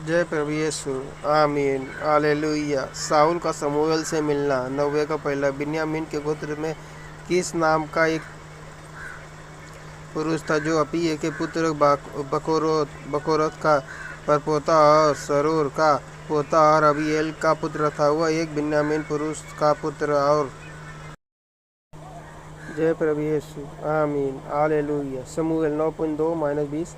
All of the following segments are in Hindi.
जय प्रभु यीशु। आमीन हालेलुया। साउल का समूएल से मिलना। नव्वे का पहला। बिन्यामीन के गोत्र में कीश नाम का एक पुरुष था जो अपीह के पुत्र बकोरत का परपोता और सरूर का पोता और अबीएल का पुत्र था। वह एक बिन्यामीन पुरुष का पुत्र और जय प्रभु यीशु। आमीन हालेलुया। समूएल 9:2-20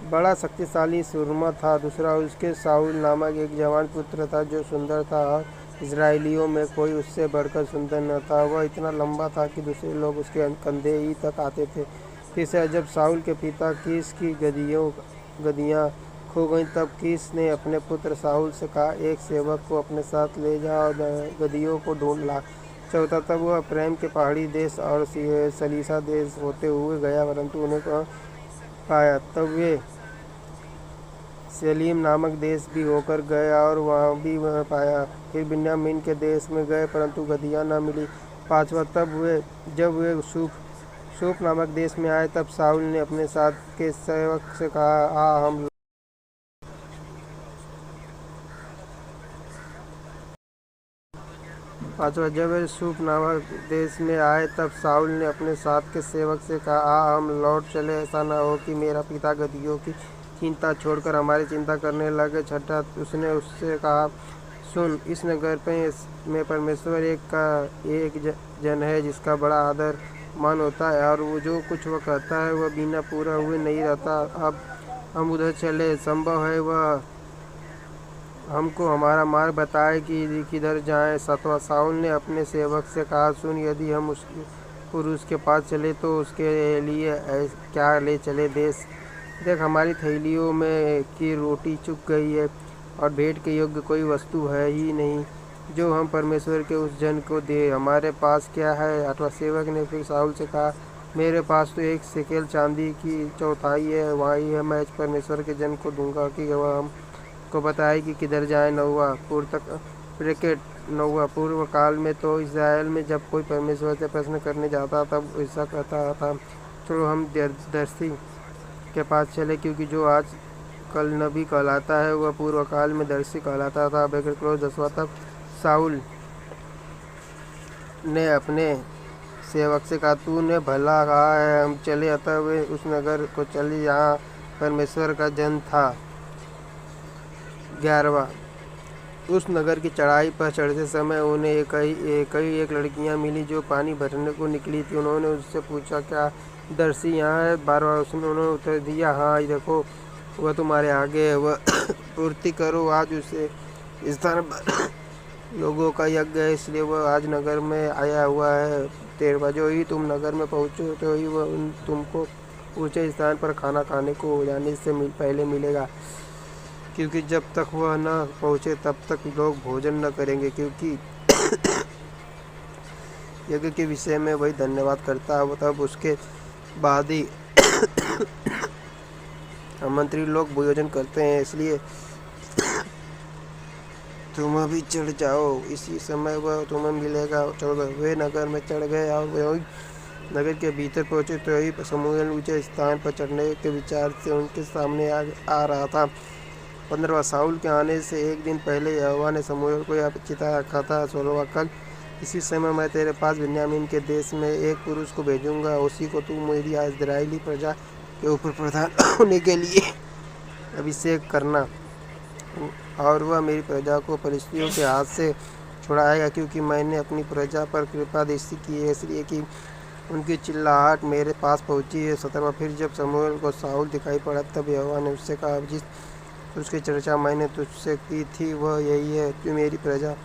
बड़ा शक्तिशाली सूरमा था। दूसरा उसके साउल नामक एक जवान पुत्र था जो सुंदर था और इजराइलियों में कोई उससे बढ़कर सुंदर न था। वह इतना लंबा था कि दूसरे लोग उसके कंधे ही तक आते थे। तीसरा, जब साउल के पिता कीश की गदियाँ खो गईं तब कीश ने अपने पुत्र साउल से कहा, एक सेवक को अपने साथ ले जा और गदियों को ढूंढ ला। चौथा, तब वह प्रेम के पहाड़ी देश और सलीसा देश होते हुए गया परंतु उन्हें पाया। तब वे सेलीम नामक देश भी होकर गए और वहाँ भी वह पाया। फिर बिन्यामीन के देश में गए परंतु गदहियाँ न मिली। पाँचवा, जब वे सूप नामक देश में आए तब साउल ने अपने साथ के सेवक से कहा, हम पाँचवा, जब वे सूप नामक देश में आए तब साउल ने अपने साथ के सेवक से कहा, हम लौट चले, ऐसा न हो कि मेरा पिता गदहियों की चिंता छोड़कर हमारी चिंता करने लगे। छठा, उसने उससे कहा, सुन, इस नगर में परमेश्वर एक जन है जिसका बड़ा आदर मान होता है और वो जो कुछ वह कहता है वह बिना पूरा हुए नहीं रहता। अब हम उधर चले, संभव है वह हमको हमारा मार्ग बताए कि किधर जाएं। सातवां, साउल ने अपने सेवक से कहा, सुन, यदि हम उस पुरुष के पास चले तो उसके लिए क्या ले चले? देख, हमारी थैलियों में की रोटी चुक गई है और भेंट के योग्य कोई वस्तु है ही नहीं जो हम परमेश्वर के उस जन को दे। हमारे पास क्या है? आठवां, सेवक ने फिर साउल से कहा, मेरे पास तो एक शेकेल चांदी की चौथाई है, वही है मैं परमेश्वर के जन को दूंगा कि वह हमको बताए कि किधर जाए। नौवा, पूर्व काल में तो इज़राइल में जब कोई परमेश्वर से प्रश्न करने जाता तब ऐसा कहता था, चलो हम दर्शी के पास चले, क्योंकि जो आज कल नबी कहलाता है वह पूर्व काल में दर्शी कहलाता था। बहरकलों 10वां, तब साउल ने अपने सेवक से कहा, तूने भला कहा है, हम चले। अतः वे उस नगर को चले जहाँ परमेश्वर का जन था। 11वां, उस नगर की चढ़ाई पर चढ़ते समय उन्हें एक लड़कियां मिली जो पानी भरने को निकली थी। उन्होंने उससे पूछा, क्या दर्शी यहाँ है? 12वां, उन्होंने उत्तर दिया, हाँ, देखो वह तुम्हारे आगे है, वह पूर्ति करो। आज उसे स्थान पर लोगों का यज्ञ है, इसलिए वह आज नगर में आया हुआ है। 13वां, जो ही तुम नगर में पहुँचो तो ही वह तुमको ऊंचे स्थान पर खाना खाने को जाने से पहले मिलेगा, क्योंकि जब तक वह न पहुँचे तब तक लोग भोजन न करेंगे, क्योंकि यज्ञ के विषय में वही धन्यवाद करता है। तब उसके बाद ही आमंत्री लोग भोजन करते हैं, इसलिए तुम अभी चढ़ जाओ, इसी समय वह तुम्हें मिलेगा। 14, वे नगर में चढ़ गए और वही नगर के भीतर पहुँचे तो ही समूएल ऊंचे स्थान पर चढ़ने के विचार से उनके सामने आ रहा था। 15वां, साउल के आने से एक दिन पहले यहोवा ने समूएल को यह चिता रखा था। 16वां, कल इसी समय मैं तेरे पास बिन्यामीन के देश में एक पुरुष को भेजूंगा, उसी को तू मेरी इस्राएली प्रजा के ऊपर प्रधान होने के लिए अभिषेक करना, और वह मेरी प्रजा को फलिश्तियों के हाथ से छुड़ाएगा, क्योंकि मैंने अपनी प्रजा पर कृपा दृष्टि की है, इसलिए कि उनकी चिल्लाहट मेरे पास पहुंची है। 17वां, फिर जब समूएल को साउल दिखाई पड़ा तब यहोवा ने उससे कहा, जिस उसकी चर्चा मैंने तुझसे की थी वह यही है, तू मेरी प्रजा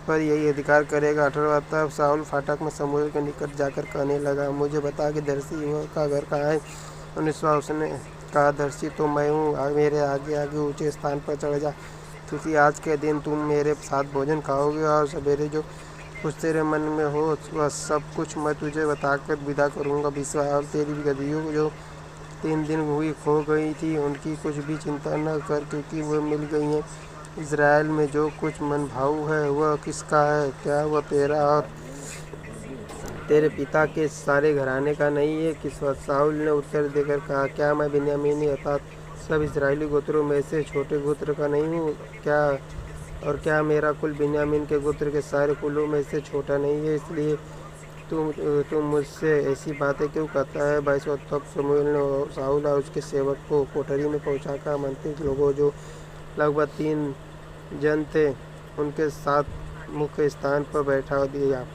पर यही अधिकार करेगा। 18वां, तब साउल फाटक में समूएल के निकट जाकर कहने लगा, मुझे बता कि दर्शी का घर कहाँ है? 19वां, उसने कहा, दर्शी तो मैं हूँ, मेरे आगे आगे ऊंचे स्थान पर चढ़ जा, क्योंकि आज के दिन तुम मेरे साथ भोजन खाओगे और सवेरे जो कुछ तेरे मन में हो वह सब कुछ मैं तुझे बताकर विदा करूँगा। 20वां, और तेरी गदहियों जो 3 दिन हुई खो गई थी उनकी कुछ भी चिंता न कर, क्योंकि वह मिल गई हैं। इज़राइल में जो कुछ मन भाव है वह किसका है? क्या वह तेरा और तेरे पिता के सारे घराने का नहीं है? कि साउल ने उत्तर देकर कहा, क्या मैं बिन्यामीनी अर्थात सब इस्राएली गोत्रों में से छोटे गोत्र का नहीं हूँ क्या, और क्या मेरा कुल बिन्यामीन के गोत्र के सारे कुलों में से छोटा नहीं है? इसलिए तुम मुझसे ऐसी बातें क्यों कहता है? 22वां। तब शमूएल ने शाऊल और उसके सेवक को कोठरी में पहुंचाकर आमंत्रित लोगों, जो लगभग 3 जन थे, उनके साथ मुख्य स्थान पर बैठा दिया।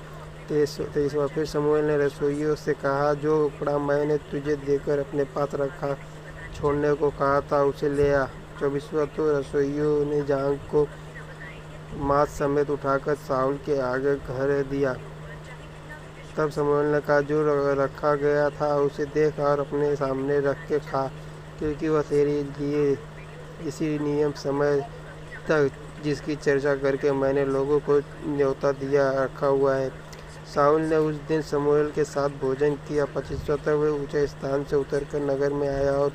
23वां। फिर शमूएल ने रसोइयों से कहा, जो कपड़ा मैंने तुझे देकर अपने पास रखा छोड़ने को कहा था, उसे ले आ। 24वां। तो रसोइयों ने जांघ को मांस समेत उठाकर शाऊल के आगे धर दिया। तब शमूएल ने कहा, जो रखा गया था उसे देख और अपने सामने रख के खा, क्योंकि वह तेरे लिए इसी नियम समय तक जिसकी चर्चा करके मैंने लोगों को न्योता दिया रखा हुआ है। शाऊल ने उस दिन शमूएल के साथ भोजन किया। 25वां। तक वह ऊंचे स्थान से उतरकर नगर में आया और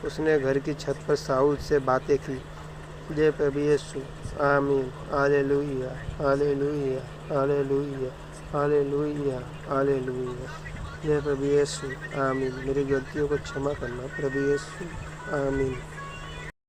उसने घर की छत पर शाऊल से बातें की। जय प्रभु यीशु। आमीन। Hallelujah, hallelujah, hallelujah, hallelujah, hallelujah. जय प्रभु यीशु। आमीन। मेरी गलतियों को क्षमा करना प्रभु यीशु। आमीन।